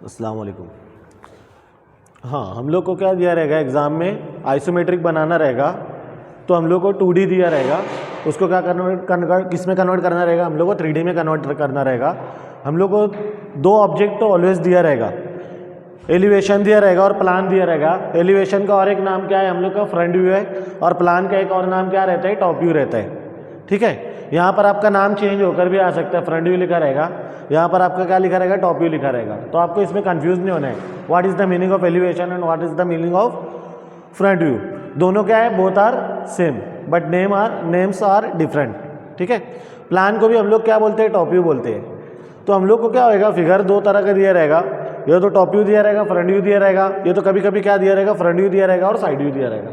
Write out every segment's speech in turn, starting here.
अस्सलाम वालेकुम। हाँ, हम लोग को क्या दिया रहेगा एग्ज़ाम में, आइसोमेट्रिक बनाना रहेगा। तो हम लोग को 2D दिया रहेगा, उसको क्या कन्वर्ट किस में कन्वर्ट करना रहेगा, हम लोग को 3D में कन्वर्ट करना रहेगा। हम लोग को दो ऑब्जेक्ट तो ऑलवेज दिया रहेगा, एलिवेशन दिया रहेगा और प्लान दिया रहेगा। एलिवेशन का और एक नाम क्या है, हम लोग का फ्रंट व्यू है, और प्लान का एक और नाम क्या रहता है, टॉप व्यू रहता है। ठीक है, यहाँ पर आपका नाम चेंज होकर भी आ सकता है, फ्रंट व्यू लिखा रहेगा, यहाँ पर आपका क्या लिखा रहेगा, टॉप व्यू लिखा रहेगा। तो आपको इसमें कंफ्यूज नहीं होना है, what is the meaning of elevation and what is the meaning of front view. दोनों क्या है, both are same but names are different. ठीक है, प्लान को भी हम लोग क्या बोलते हैं, टॉप व्यू बोलते हैं। तो हम लोग को क्या होएगा, फिगर दो तरह का दिया रहेगा, ये तो टॉप व्यू दिया रहेगा, फ्रंट व्यू दिया रहेगा। ये तो कभी कभी क्या दिया रहेगा, फ्रंट व्यू दिया रहेगा और साइड व्यू दिया रहेगा।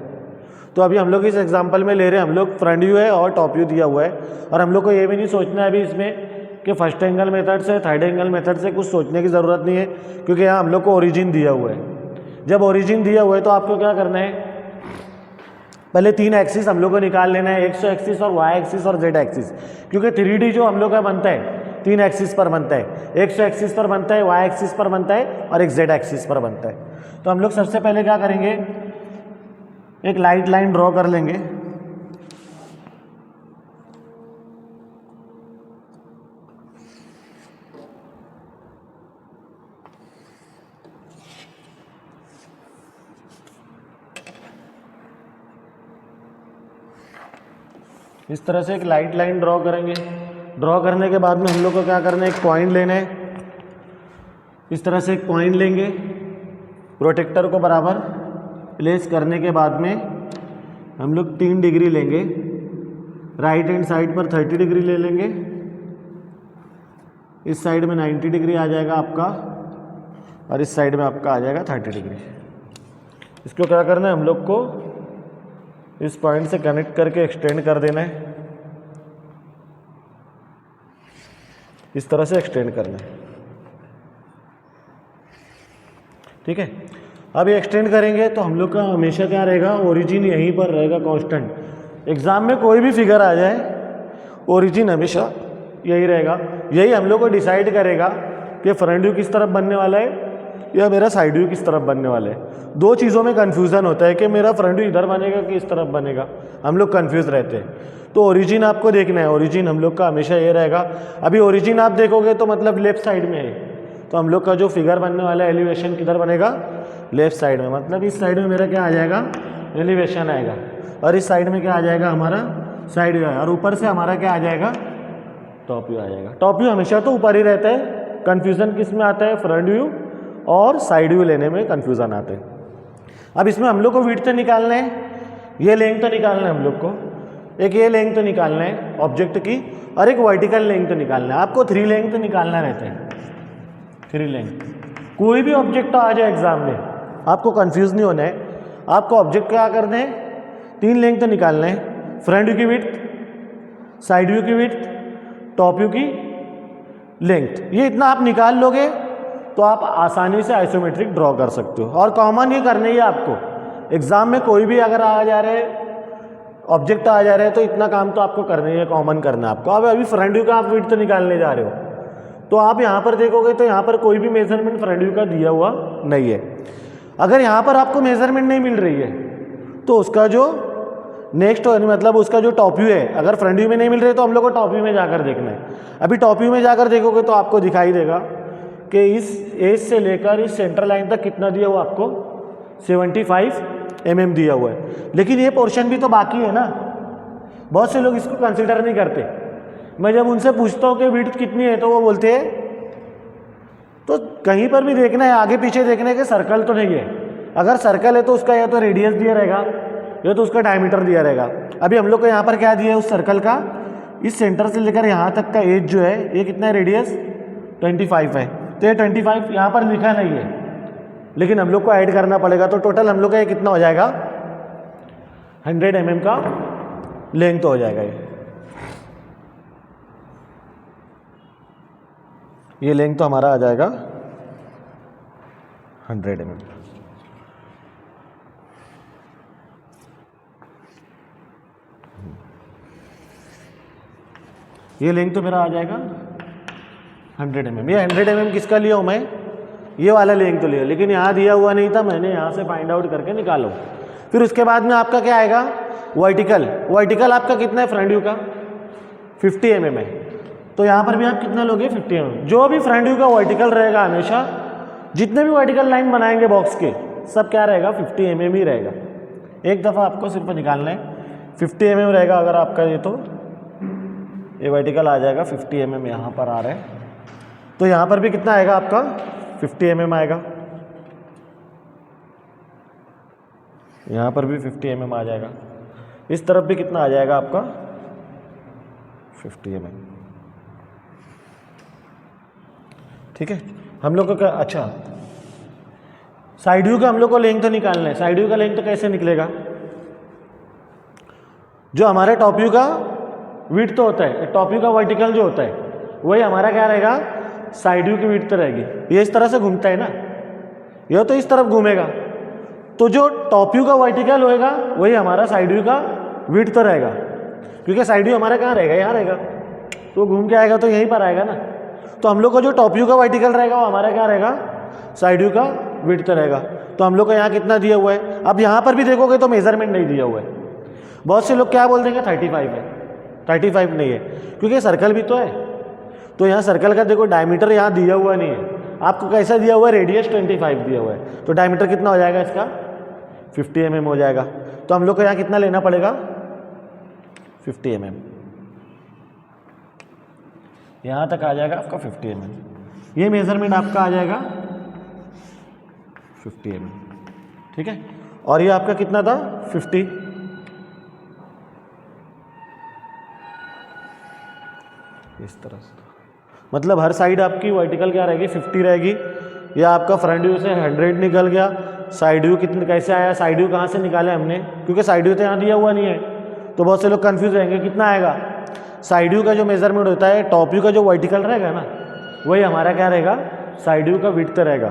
तो अभी हम लोग इस एग्जांपल में ले रहे हैं, हम लोग फ्रंट व्यू है और टॉप व्यू दिया हुआ है। और हम लोग को ये भी नहीं सोचना है अभी इसमें कि फर्स्ट एंगल मेथड से थर्ड एंगल मेथड से कुछ सोचने की ज़रूरत नहीं है, क्योंकि यहाँ हम लोग को ओरिजिन दिया हुआ है। जब ओरिजिन दिया हुआ है तो आपको क्या करना है, पहले 3 एक्सिस हम लोग को निकाल लेना है, एक्स एक्सिस और वाई एक्सिस और जेड एक्सिस। क्योंकि 3D जो हम लोग का बनता है 3 एक्सिस पर बनता है, एक्स एक्सिस पर बनता है, वाई एक्सिस पर बनता है और एक जेड एक्सिस पर बनता है। तो हम लोग सबसे पहले क्या करेंगे, एक लाइट लाइन ड्रॉ कर लेंगे। इस तरह से एक लाइट लाइन ड्रॉ करेंगे। ड्रॉ करने के बाद में हम लोग को क्या करना है, एक पॉइंट लेना है। इस तरह से एक पॉइंट लेंगे, प्रोटेक्टर को बराबर प्लेस करने के बाद में हम लोग 3 डिग्री लेंगे। राइट हैंड साइड पर 30 डिग्री ले लेंगे, इस साइड में 90 डिग्री आ जाएगा आपका, और इस साइड में आपका आ जाएगा 30 डिग्री। इसको क्या करना है, हम लोग को इस पॉइंट से कनेक्ट करके एक्सटेंड कर देना है। इस तरह से एक्सटेंड करना है। ठीक है, अब ये एक्सटेंड करेंगे तो हम लोग का हमेशा क्या रहेगा, ओरिजिन यहीं पर रहेगा कांस्टेंट। एग्जाम में कोई भी फिगर आ जाए, ओरिजिन हमेशा यही रहेगा। यही हम लोग को डिसाइड करेगा कि फ्रंट व्यू किस तरफ बनने वाला है या मेरा साइड व्यू किस तरफ बनने वाला है। दो चीज़ों में कन्फ्यूज़न होता है कि मेरा फ्रंट व्यू इधर बनेगा कि इस तरफ बनेगा, हम लोग कन्फ्यूज रहते हैं। तो ओरिजिन आपको देखना है, ओरिजिन हम लोग का हमेशा ये रहेगा। अभी ओरिजिन आप देखोगे तो मतलब लेफ्ट साइड में है, तो हम लोग का जो फिगर बनने वाला है एलिवेशन किधर बनेगा, लेफ्ट साइड में। मतलब इस साइड में मेरा क्या आ जाएगा, एलिवेशन आएगा, और इस साइड में क्या आ जाएगा, हमारा साइड व्यू आएगा, और ऊपर से हमारा क्या आ जाएगा, टॉप व्यू आ जाएगा। टॉप व्यू हमेशा तो ऊपर ही रहता है। कन्फ्यूज़न किस में आता है, फ्रंट व्यू और साइड व्यू लेने में कन्फ्यूज़न आते हैं। अब इसमें हम लोग को विड्थ तो निकालना है, ये लेंथ तो निकालना है हम लोग को, एक ये लेंथ तो निकालना है ऑब्जेक्ट की, और एक वर्टिकल लेंथ तो निकालना है। आपको 3 लेंथ तो निकालना रहता है, 3 लेंथ। कोई भी ऑब्जेक्ट आ जाए एग्जाम में, आपको कंफ्यूज नहीं होना है। आपको ऑब्जेक्ट क्या करना है, 3 लेंथ तो निकालना है, फ्रंट व्यू की विड्थ, साइड व्यू की विड्थ, टॉप व्यू की लेंथ। ये इतना आप निकाल लोगे तो आप आसानी से आइसोमेट्रिक ड्रॉ कर सकते हो। और कॉमन ये करना ही है आपको, एग्जाम में कोई भी अगर आ जा रहे ऑब्जेक्ट आ जा रहे हैं तो इतना काम तो आपको करना ही है, कॉमन करना है आपको। अब अभी फ्रंट व्यू का आप विड्थ तो निकालने जा रहे हो, तो आप यहाँ पर देखोगे तो यहाँ पर कोई भी मेजरमेंट फ्रंट व्यू का दिया हुआ नहीं है। अगर यहाँ पर आपको मेजरमेंट नहीं मिल रही है तो उसका जो नेक्स्ट मतलब उसका जो टॉप व्यू है, अगर फ्रंट व्यू में नहीं मिल रही तो हम लोग को टॉप व्यू में जाकर देखना है। अभी टॉप व्यू में जाकर देखोगे तो आपको दिखाई देगा कि इस एज से लेकर इस सेंटर लाइन तक कितना दिया हुआ आपको, 75 mm दिया हुआ है। लेकिन ये पोर्शन भी तो बाकी है ना, बहुत से लोग इसको कंसिडर नहीं करते। मैं जब उनसे पूछता हूँ कि विड्थ कितनी है तो वो बोलते हैं, तो कहीं पर भी देखना है, आगे पीछे देखना है कि सर्कल तो नहीं है। अगर सर्कल है तो उसका या तो रेडियस दिया रहेगा या तो उसका डायमीटर दिया रहेगा। अभी हम लोग को यहाँ पर क्या दिया है, उस सर्कल का इस सेंटर से लेकर यहाँ तक का एज जो है, ये कितना है, रेडियस 25 है। तो ये 25 यहाँ पर लिखा नहीं है, लेकिन हम लोग को ऐड करना पड़ेगा। तो टोटल हम लोग का ये कितना हो जाएगा, 100 mm का लेंथ हो जाएगा। ये लेंथ तो हमारा आ जाएगा 100 mm। ये लेंथ तो मेरा आ जाएगा 100 mm। ये 100 mm किसका लिया हूँ मैं, ये वाला लेंथ तो लिया, लेकिन यहाँ दिया हुआ नहीं था, मैंने यहाँ से फाइंड आउट करके निकालो। फिर उसके बाद में आपका क्या आएगा, वर्टिकल। वर्टिकल आपका कितना है फ्रंट व्यू का, 50 mm है, तो यहाँ पर भी आप कितना लोगे, 50 mm। जो भी फ्रंट व्यू का वर्टिकल रहेगा हमेशा, जितने भी वर्टिकल लाइन बनाएंगे बॉक्स के, सब क्या रहेगा, 50 mm ही रहेगा। एक दफ़ा आपको सिर्फ निकालना है, 50 mm रहेगा अगर आपका ये, तो ये वर्टिकल आ जाएगा 50 mm यहाँ पर आ रहा है, तो यहाँ पर भी कितना आएगा आपका, 50 mm आएगा, यहाँ पर भी 50 mm आ जाएगा, इस तरफ भी कितना आ जाएगा आपका, 50 mm। ठीक है, हम लोग को क्या, अच्छा साइड व्यू का हम लोग को लेंथ तो निकालना है। साइड व्यू का लेंथ तो कैसे निकलेगा, जो हमारे टॉप व्यू का विड्थ तो होता है, टॉप व्यू का वर्टिकल जो होता है वही हमारा क्या रहेगा, साइड व्यू की विड्थ रहेगी। ये इस तरह से घूमता है ना, ये तो इस तरफ घूमेगा, तो जो टॉप व्यू का वर्टिकल होएगा वही हमारा साइड व्यू का विड्थ तो रहेगा, क्योंकि साइड व्यू हमारा कहाँ रहेगा, यहाँ रहेगा, तो घूम के आएगा तो यहीं पर आएगा ना। तो हम लोग का जो टॉप व्यू का वर्टिकल रहेगा वो हमारा क्या रहेगा, साइड व्यू का विड्थ रहेगा। तो हम लोग को यहाँ कितना दिया हुआ है, अब यहाँ पर भी देखोगे तो मेजरमेंट नहीं दिया हुआ है। बहुत से लोग क्या बोल देंगे 35 है, 35 नहीं है, क्योंकि सर्कल भी तो है, तो यहाँ सर्कल का देखो डायमीटर यहाँ दिया हुआ नहीं है, आपको कैसा दिया हुआ है, रेडियस 25 दिया हुआ है, तो डायमीटर कितना हो जाएगा इसका, 50 mm हो जाएगा। तो हम लोग को यहाँ कितना लेना पड़ेगा, 50 mm, यहाँ तक आ जाएगा आपका 50 mm, ये मेजरमेंट आपका आ जाएगा 50 mm। ठीक है, और ये आपका कितना था, 50। इस तरह से, मतलब हर साइड आपकी वर्टिकल क्या रहेगी, 50 रहेगी। या आपका फ्रंट व्यू से 100 निकल गया, साइड व्यू कितने कैसे आया, साइड व्यू कहाँ से निकाले हमने, क्योंकि साइड व्यू तो यहाँ दिया हुआ नहीं है, तो बहुत से लोग कंफ्यूज रहेंगे कितना आएगा। साइड व्यू का जो मेजरमेंट होता है, टॉप व्यू का जो वर्टिकल रहेगा ना, वही हमारा क्या रहेगा, साइड व्यू का विड्थ रहेगा।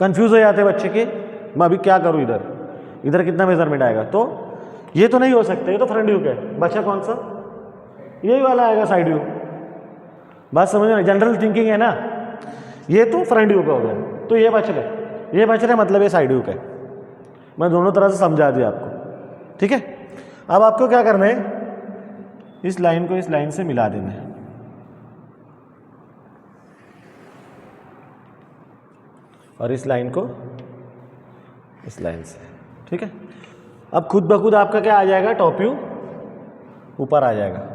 कंफ्यूज हो जाते बच्चे के, मैं अभी क्या करूँ, इधर कितना मेजरमेंट आएगा, तो ये तो नहीं हो सकता, ये तो फ्रंट व्यू का है, बचा कौन सा, यही वाला आएगा साइड व्यू। बात समझ में, जनरल थिंकिंग है ना, ये तो फ्रंट व्यू का हो गया, तो ये बच रहे, ये बच रहे, मतलब ये साइड व्यू का है। मैं दोनों तरह से समझा दिया आपको। ठीक है, अब आपको क्या करना है, इस लाइन को इस लाइन से मिला देना है, और इस लाइन को इस लाइन से। ठीक है, अब खुद ब खुद आपका क्या आ जाएगा, टॉप व्यू ऊपर आ जाएगा।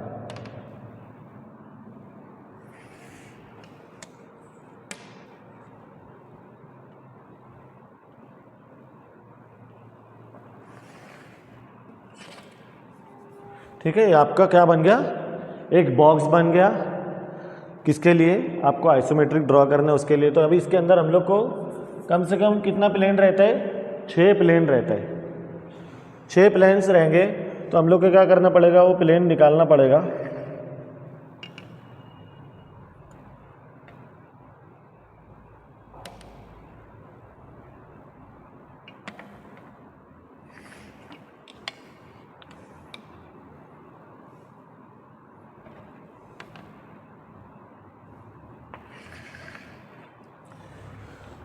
ठीक है, ये आपका क्या बन गया, एक बॉक्स बन गया। किसके लिए, आपको आइसोमेट्रिक ड्रॉ करना है उसके लिए। तो अभी इसके अंदर हम लोग को कम से कम कितना प्लेन रहता है, 6 प्लेन रहता है, 6 प्लेन्स रहेंगे। तो हम लोग को क्या करना पड़ेगा, वो प्लेन निकालना पड़ेगा।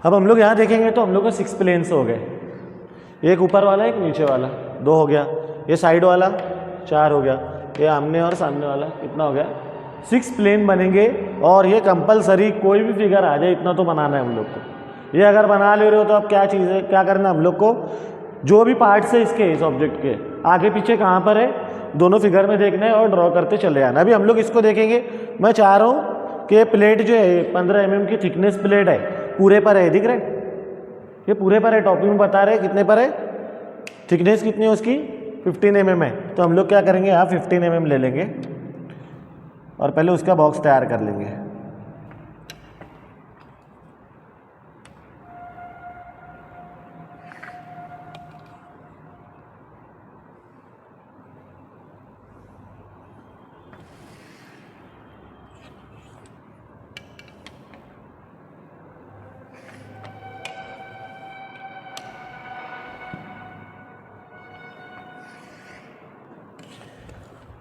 अब हम लोग यहाँ देखेंगे तो हम लोग को 6 प्लेन्स हो गए, एक ऊपर वाला एक नीचे वाला 2 हो गया, ये साइड वाला 4 हो गया, ये आमने और सामने वाला कितना हो गया, 6 प्लेन बनेंगे। और ये कंपलसरी कोई भी फिगर आ जाए इतना तो बनाना है हम लोग को। ये अगर बना ले रहे हो तो अब क्या चीज़ है, क्या करना हम लोग को, जो भी पार्ट्स है इसके, इस ऑब्जेक्ट के आगे पीछे कहाँ पर है, दोनों फिगर में देखना है और ड्रॉ करते चले आना। अभी हम लोग इसको देखेंगे। मैं चाह रहा हूँ कि प्लेट जो है 15 mm की थिकनेस प्लेट है, पूरे पर है, दिख रहा है, ये पूरे पर है, टॉपिक में बता रहे कितने पर है, थिकनेस कितनी है उसकी, 15 mm है। तो हम लोग क्या करेंगे, यहाँ 15 mm ले लेंगे और पहले उसका बॉक्स तैयार कर लेंगे।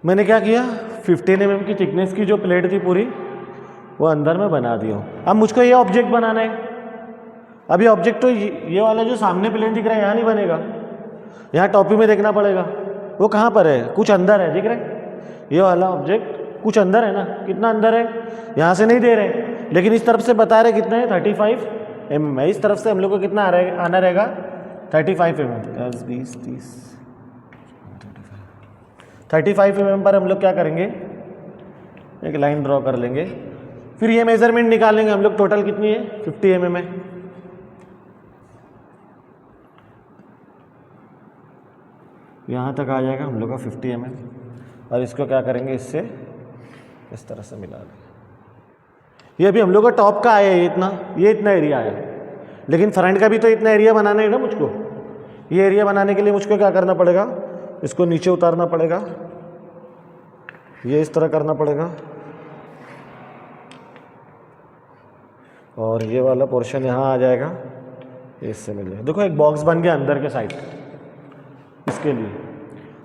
मैंने क्या किया, 15 mm की थिकनेस की जो प्लेट थी पूरी वो अंदर में बना दी हूँ। अब मुझको ये ऑब्जेक्ट बनाना है, अभी ऑब्जेक्ट तो ये वाला जो सामने प्लेन दिख रहा है यहाँ नहीं बनेगा, यहाँ टॉपी में देखना पड़ेगा। वो कहाँ पर है, कुछ अंदर है, दिख रहा है ये वाला ऑब्जेक्ट कुछ अंदर है ना, कितना अंदर है, यहाँ से नहीं दे रहे लेकिन इस तरफ से बता रहे कितना है 35 mm है। इस तरफ से हम लोग को कितना आना रहेगा 35 mm, 10 20 30 35 mm पर हम लोग क्या करेंगे, एक लाइन ड्रॉ कर लेंगे। फिर ये मेजरमेंट निकालेंगे हम लोग, टोटल कितनी है 50 mm है। यहाँ तक आ जाएगा हम लोग का 50 mm, और इसको क्या करेंगे, इससे इस तरह से मिला देंगे। ये अभी हम लोग का टॉप का आया है ये इतना एरिया आया, लेकिन फ्रंट का भी तो इतना एरिया बनाना है ना मुझको। ये एरिया बनाने के लिए मुझको क्या करना पड़ेगा, इसको नीचे उतारना पड़ेगा, ये इस तरह करना पड़ेगा, और ये वाला पोर्शन यहाँ आ जाएगा, इससे मिल जाएगा। देखो एक बॉक्स बन गया अंदर के साइड। इसके लिए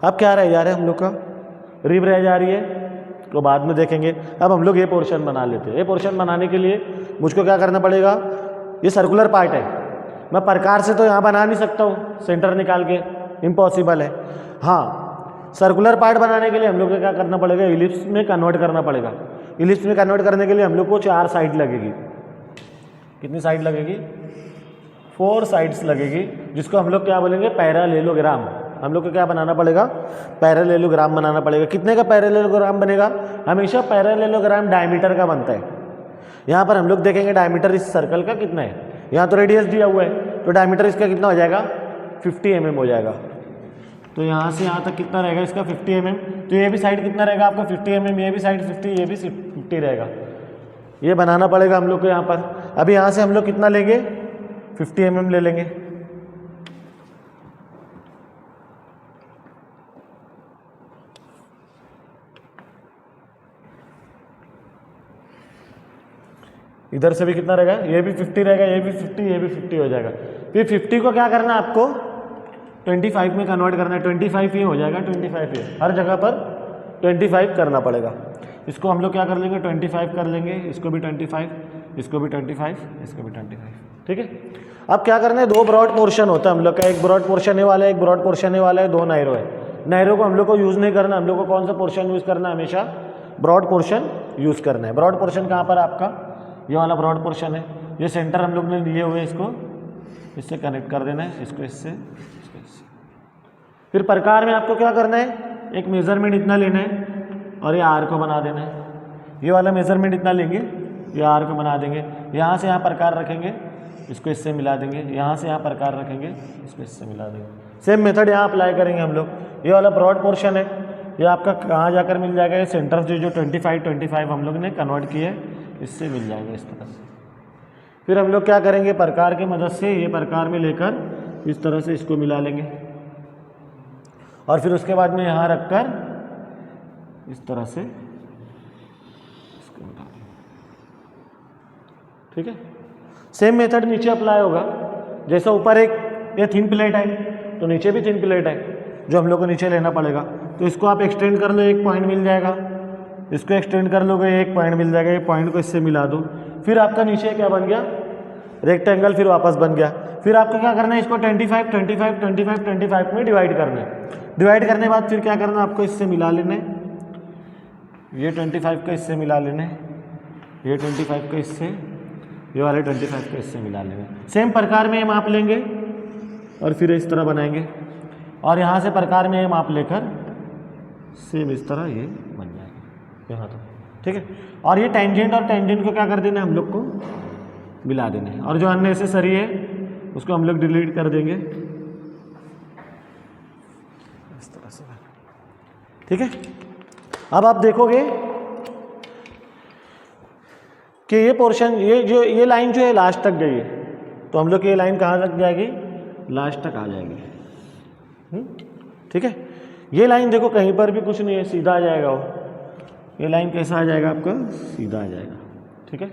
अब क्या रह जा रहा है हम लोग का, रिब रह जा रही है, तो बाद में देखेंगे। अब हम लोग ये पोर्शन बना लेते हैं। ये पोर्शन बनाने के लिए मुझको क्या करना पड़ेगा, ये सर्कुलर पार्ट है, मैं प्रकार से तो यहाँ बना नहीं सकता हूँ सेंटर निकाल के, इम्पॉसिबल है। हाँ, सर्कुलर पार्ट बनाने के लिए हम लोग को क्या करना पड़ेगा, इलिप्स में कन्वर्ट करना पड़ेगा। इलिप्स में कन्वर्ट करने के लिए हम लोग को 4 साइड लगेगी। कितनी साइड लगेगी, 4 साइड्स लगेगी, जिसको हम लोग क्या बोलेंगे, पैरेललोग्राम। हम लोग को क्या बनाना पड़ेगा, पैरेललोग्राम बनाना पड़ेगा। कितने का पैरेललोग्राम बनेगा, हमेशा पैरेललोग्राम डायमीटर का बनता है। यहाँ पर हम लोग देखेंगे डायमीटर इस सर्कल का कितना है, यहाँ तो रेडियस दिया हुआ है, तो डायमीटर इसका कितना हो जाएगा 50 mm हो जाएगा। तो यहाँ से यहाँ तक कितना रहेगा इसका 50 mm। तो ये भी साइड कितना रहेगा आपका 50 mm, ये भी साइड 50, ये भी 50 रहेगा। ये बनाना पड़ेगा हम लोग को यहाँ पर। अभी यहाँ से हम लोग कितना लेंगे, 50 mm ले लेंगे। इधर से भी कितना रहेगा, ये भी 50 रहेगा, ये भी 50, ये भी 50 हो जाएगा। फिर 50 को क्या करना है आपको 25 में कन्वर्ट करना है। 25 ये हो जाएगा, 25 ये हर जगह पर 25 करना पड़ेगा। इसको हम लोग क्या कर लेंगे 25 कर लेंगे, इसको भी 25, इसको भी 25, इसको भी 25, ठीक है। अब क्या करना है, 2 ब्रॉड पोर्शन होता है हम लोग का, एक ब्रॉड पोर्शन है वाला है, एक ब्रॉड पोर्शन है वाला है, 2 नैरो है। नैरो को हम लोग को यूज़ नहीं करना, हम लोग को कौन सा पोर्शन यूज़ करना है, हमेशा ब्रॉड पोर्शन यूज़ करना है। ब्रॉड पोर्शन कहाँ पर आपका, ये वाला ब्रॉड पोर्शन है। ये सेंटर हम लोग ने लिए हुए, इसको इससे कनेक्ट कर देना है, इसको इससे, इसको इससे। फिर प्रकार में आपको क्या करना है, एक मेजरमेंट इतना लेना है और ये आर को बना देना है। ये वाला मेजरमेंट इतना लेंगे, ये आर को बना देंगे। यहाँ से यहाँ प्रकार रखेंगे, इसको इससे मिला देंगे। यहाँ से यहाँ प्रकार रखेंगे, इसको इससे मिला देंगे। सेम मेथड यहाँ अप्लाई करेंगे हम लोग। ये वाला ब्रॉड पोर्शन है, ये आपका कहाँ जाकर मिल जाएगा, ये सेंटर जो 25 हम लोग ने कन्वर्ट किया है, इससे मिल जाएगा इस तरह से। फिर हम लोग क्या करेंगे, प्रकार की मदद से ये प्रकार में लेकर इस तरह से इसको मिला लेंगे, और फिर उसके बाद में यहाँ रखकर इस तरह से इसको मिला लेंगे, ठीक है। सेम मेथड नीचे अप्लाई होगा। जैसा ऊपर एक ये थिन प्लेट है, तो नीचे भी थिन प्लेट है जो हम लोग को नीचे लेना पड़ेगा। तो इसको आप एक्सटेंड कर लो, एक पॉइंट मिल जाएगा। इसको एक्सटेंड कर लोगे, एक पॉइंट मिल जाएगा। ये पॉइंट को इससे मिला दो, फिर आपका नीचे क्या बन गया, रेक्टेंगल, फिर वापस बन गया। फिर आपको क्या करना है, इसको 25, 25, 25, 25 में डिवाइड करना है। डिवाइड करने के बाद फिर क्या करना है, आपको इससे मिला लेना है। ये 25 का इससे मिला लेना है, ये 25 का इससे, ये वाले 25 का इससे मिला लेंगे। सेम प्रकार में ये माप लेंगे और फिर इस तरह बनाएंगे, और यहाँ से प्रकार में ये माप लेकर सेम इस तरह ये बन जाएगा यहाँ तक, ठीक है। और ये टेंजेंट और टेंजेंट को क्या कर देना है, हम लोग को मिला देना है। और जो अननेसेसरी है उसको हम लोग डिलीट कर देंगे इस तरह से, ठीक है। अब आप देखोगे कि ये पोर्शन, ये लाइन जो है लास्ट तक गई है, तो हम लोग की ये लाइन कहाँ तक जाएगी, लास्ट तक आ जाएगी, ठीक है। ये लाइन देखो कहीं पर भी कुछ नहीं है, सीधा आ जाएगा वो। ये लाइन कैसा आ जाएगा आपका, सीधा आ जाएगा, ठीक है।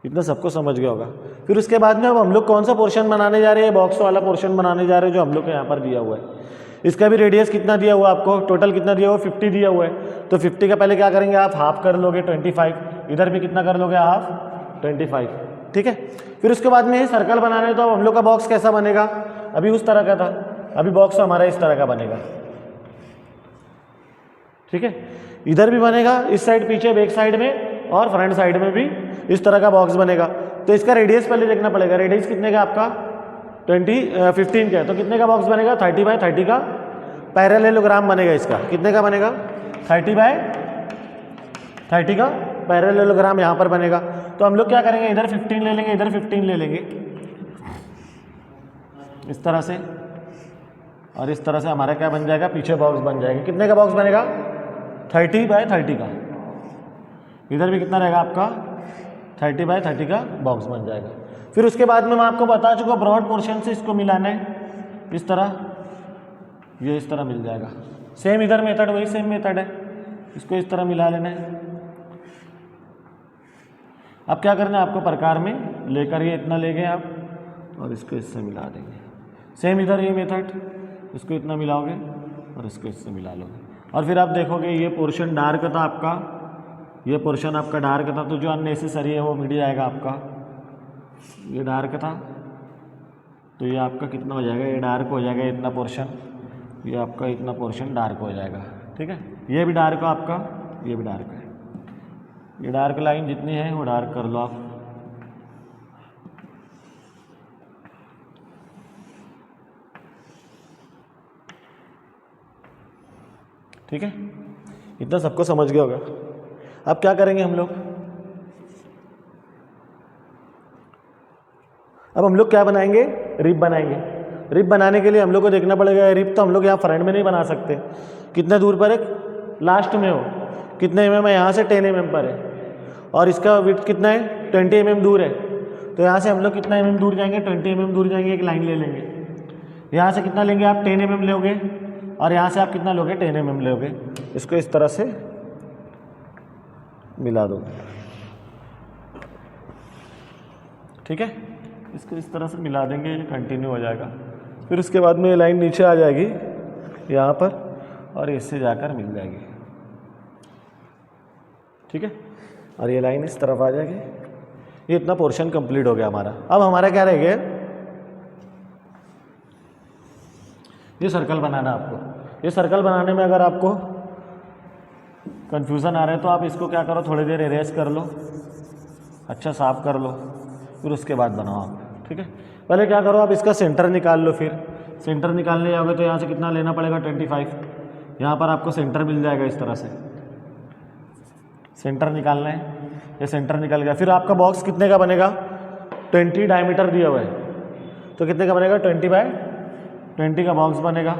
इतना सबको समझ गया होगा। फिर उसके बाद में अब हम लोग कौन सा पोर्शन बनाने जा रहे हैं, बॉक्स वाला पोर्शन बनाने जा रहे हैं जो हम लोग को यहाँ पर दिया हुआ है। इसका भी रेडियस कितना दिया हुआ है आपको, टोटल कितना दिया हुआ है, 50 दिया हुआ है। तो 50 का पहले क्या करेंगे आप, हाफ कर लोगे 25, इधर भी कितना कर लोगे, हाफ 25, ठीक है। फिर उसके बाद में सर्कल बनाना है, तो अब हम लोग का बॉक्स कैसा बनेगा, अभी उस तरह का था, अभी बॉक्स हमारा इस तरह का बनेगा, ठीक है। इधर भी बनेगा, इस साइड पीछे बैक साइड में और फ्रंट साइड में भी इस तरह का बॉक्स बनेगा। तो इसका रेडियस पहले देखना पड़ेगा, रेडियस कितने का आपका 15 का है, तो कितने का बॉक्स बनेगा 30 बाय 30 का पैरेललोग्राम बनेगा। इसका कितने का बनेगा 30 बाय 30 का पैरेललोग्राम यहाँ पर बनेगा। तो हम लोग क्या करेंगे, इधर 15 ले लेंगे, इधर 15 ले लेंगे इस तरह से, और इस तरह से हमारा क्या बन जाएगा, पीछे बॉक्स बन जाएगा। कितने का बॉक्स बनेगा 30 बाय 30 का। इधर भी कितना रहेगा आपका 30 बाय 30 का बॉक्स बन जाएगा। फिर उसके बाद में मैं आपको बता चुका ब्रॉड पोर्शन से इसको मिलाना है, इस तरह, ये इस तरह मिल जाएगा। सेम इधर मेथड, वही सेम मेथड है, इसको इस तरह मिला लेना है। अब क्या करना है आपको, प्रकार में लेकर ये इतना ले गए आप और इसको इससे मिला देंगे। सेम इधर ये मेथड, इसको इतना मिलाओगे और इसको इससे मिला लोगे, और फिर आप देखोगे ये पोर्शन डार्क था आपका, ये पोर्शन आपका डार्क था, तो जो अननेसेसरी है वो मिट जाएगा आपका। ये डार्क था तो ये आपका कितना हो जाएगा, ये डार्क हो जाएगा इतना पोर्शन, ये आपका इतना पोर्शन डार्क हो जाएगा, ठीक है। ये भी डार्क है आपका, ये भी डार्क है, ये डार्क लाइन जितनी है वो डार्क कर लो आप। ठीक है, इतना सबको समझ गया होगा। अब क्या करेंगे हम लोग, अब हम लोग क्या बनाएंगे, रिब बनाएंगे। रिब बनाने के लिए हम लोग को देखना पड़ेगा, रिब तो हम लोग यहाँ फ्रंट में नहीं बना सकते, कितने दूर पर है, लास्ट में हो, कितने mm है, यहाँ से 10 mm पर है, और इसका विड्थ कितना है 20 mm दूर है। तो यहाँ से हम लोग कितना mm दूर जाएंगे, 20 mm दूर जाएंगे, एक लाइन ले लेंगे। यहाँ से कितना लेंगे आप 10 mm लोगे, और यहाँ से आप कितना लोगे 10 mm लोगे। इसको इस तरह से मिला दो, ठीक है। इसको इस तरह से मिला देंगे, ये कंटिन्यू हो जाएगा। फिर उसके बाद में ये लाइन नीचे आ जाएगी यहाँ पर, और इससे जाकर मिल जाएगी, ठीक है। और ये लाइन इस तरफ आ जाएगी। ये इतना पोर्शन कंप्लीट हो गया हमारा। अब हमारा क्या रह गया, ये सर्कल बनाना आपको। ये सर्कल बनाने में अगर आपको कन्फ्यूज़न आ रहा है तो आप इसको क्या करो, थोड़ी देर इरेज कर लो, अच्छा साफ कर लो, फिर उसके बाद बनाओ आप, ठीक है। पहले क्या करो, आप इसका सेंटर निकाल लो। फिर सेंटर निकालने जाओगे तो यहाँ से कितना लेना पड़ेगा 25, यहाँ पर आपको सेंटर मिल जाएगा इस तरह से। सेंटर निकालना है, ये सेंटर निकल गया। फिर आपका बॉक्स कितने का बनेगा, 20 डायमीटर दिया हुआ है, तो कितने का बनेगा 20 बाय 20 का बॉक्स बनेगा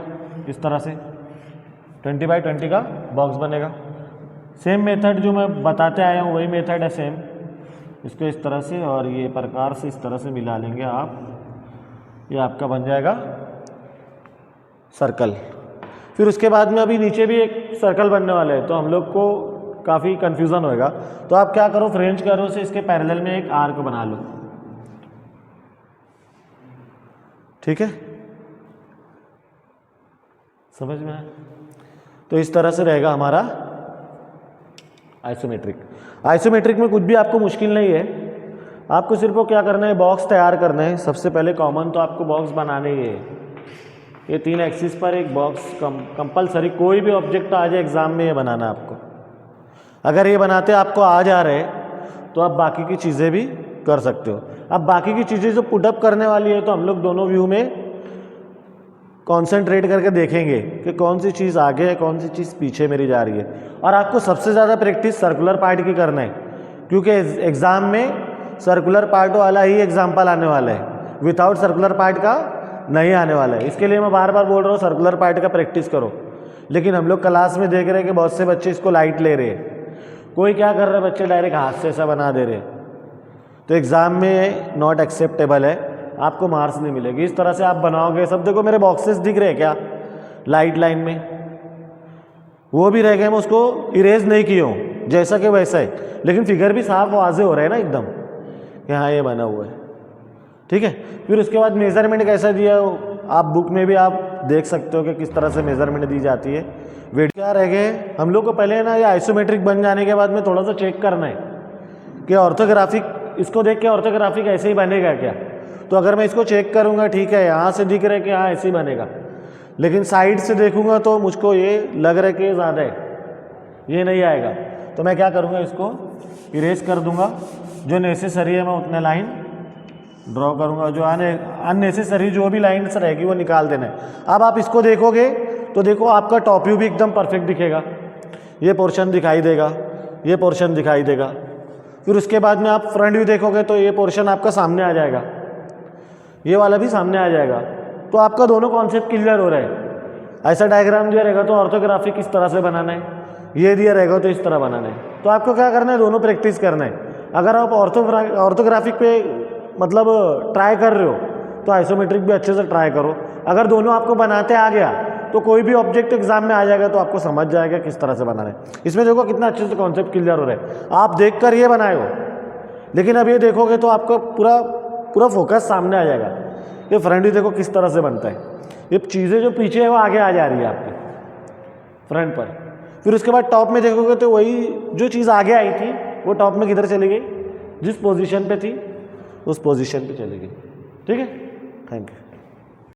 इस तरह से, 20 बाय 20 का बॉक्स बनेगा। सेम मेथड जो मैं बताते आया हूँ वही मेथड है सेम। इसको इस तरह से और ये प्रकार से इस तरह से मिला लेंगे आप, ये आपका बन जाएगा सर्कल। फिर उसके बाद में अभी नीचे भी एक सर्कल बनने वाला है, तो हम लोग को काफ़ी कन्फ्यूज़न होएगा। तो आप क्या करो, फ्रेंच करो से इसके पैरेलल में एक आर्क बना लो, ठीक है, समझ में आया। तो इस तरह से रहेगा हमारा आइसोमेट्रिक। आइसोमेट्रिक में कुछ भी आपको मुश्किल नहीं है, आपको सिर्फ वो क्या करना है, बॉक्स तैयार करना है। सबसे पहले कॉमन तो आपको बॉक्स बनाने ही है। ये 3 एक्सिस पर एक बॉक्स कंपलसरी, कोई भी ऑब्जेक्ट आ जाए एग्जाम में ये बनाना आपको। अगर ये बनाते आपको आ जा रहे तो आप बाकी की चीज़ें भी कर सकते हो। अब बाकी की चीज़ें जो पुटअप करने वाली है तो हम लोग दोनों व्यू में कॉन्सेंट्रेट करके देखेंगे कि कौन सी चीज़ आगे है, कौन सी चीज़ पीछे मेरी जा रही है। और आपको सबसे ज़्यादा प्रैक्टिस सर्कुलर पार्ट की करना है, क्योंकि एग्ज़ाम में सर्कुलर पार्ट वाला ही एग्जाम्पल आने वाला है, विदाउट सर्कुलर पार्ट का नहीं आने वाला है। इसके लिए मैं बार बार बोल रहा हूँ सर्कुलर पार्ट का प्रैक्टिस करो। लेकिन हम लोग क्लास में देख रहे हैं कि बहुत से बच्चे इसको लाइट ले रहे हैं। कोई क्या कर रहे हैं, बच्चे डायरेक्ट हाथ से ऐसा बना दे रहे हैं, तो एग्ज़ाम में नॉट एक्सेप्टेबल है, आपको मार्क्स नहीं मिलेगी। इस तरह से आप बनाओगे। सब देखो मेरे बॉक्सेस दिख रहे हैं क्या लाइट लाइन में, वो भी रह गए, मैं उसको इरेज नहीं किया हूँ, जैसा कि वैसा है, लेकिन फिगर भी साफ वाजे हो रहा है ना एकदम कि हाँ ये बना हुआ है, ठीक है। फिर उसके बाद मेज़रमेंट कैसा दिया हो, आप बुक में भी आप देख सकते हो कि किस तरह से मेज़रमेंट दी जाती है। वेट क्या रह गए हम लोग को, पहले ना ये आइसोमेट्रिक बन जाने के बाद में थोड़ा सा चेक करना है कि ऑर्थोग्राफिक इसको देख के ऑर्थोग्राफिक ऐसे ही बनेगा क्या? तो अगर मैं इसको चेक करूँगा, ठीक है यहाँ से दिख रहा है कि हाँ ऐसे ही बनेगा, लेकिन साइड से देखूँगा तो मुझको ये लग रहा है कि ये ज़्यादा है, ये नहीं आएगा। तो मैं क्या करूँगा, इसको इरेज कर दूँगा। जो नेसेसरी है मैं उतने लाइन ड्रॉ करूँगा, जो अननेसेसरी जो भी लाइन्स रहेगी वो निकाल देना है। अब आप इसको देखोगे तो देखो आपका टॉप व्यू भी एकदम परफेक्ट दिखेगा, ये पोर्शन दिखाई देगा, ये पोर्शन दिखाई देगा। फिर उसके बाद में आप फ्रंट व्यू देखोगे तो ये पोर्शन आपका सामने आ जाएगा, ये वाला भी सामने आ जाएगा। तो आपका दोनों कॉन्सेप्ट क्लियर हो रहा है। ऐसा डायग्राम दिया रहेगा तो ऑर्थोग्राफिक किस तरह से बनाना है, ये दिया रहेगा तो इस तरह बनाना है। तो आपको क्या करना है, दोनों प्रैक्टिस करना है। अगर आप ऑर्थोग्राफिक पे मतलब ट्राई कर रहे हो तो आइसोमेट्रिक भी अच्छे से ट्राई करो। अगर दोनों आपको बनाते आ गया तो कोई भी ऑब्जेक्ट एग्जाम में आ जाएगा तो आपको समझ जाएगा किस तरह से बनाना है। इसमें देखो कितना अच्छे से कॉन्सेप्ट क्लियर हो रहा है। आप देखकर ये बनाए हो, लेकिन अब ये देखोगे तो आपका पूरा फोकस सामने आ जाएगा। ये फ्रंट व्यू देखो किस तरह से बनता है, ये चीज़ें जो पीछे है वो आगे आ जा रही है आपके फ्रंट पर। फिर उसके बाद टॉप में देखोगे तो वही जो चीज़ आगे आई थी वो टॉप में किधर चली गई, जिस पोजीशन पे थी उस पोजीशन पे चली गई। ठीक है, थैंक यू।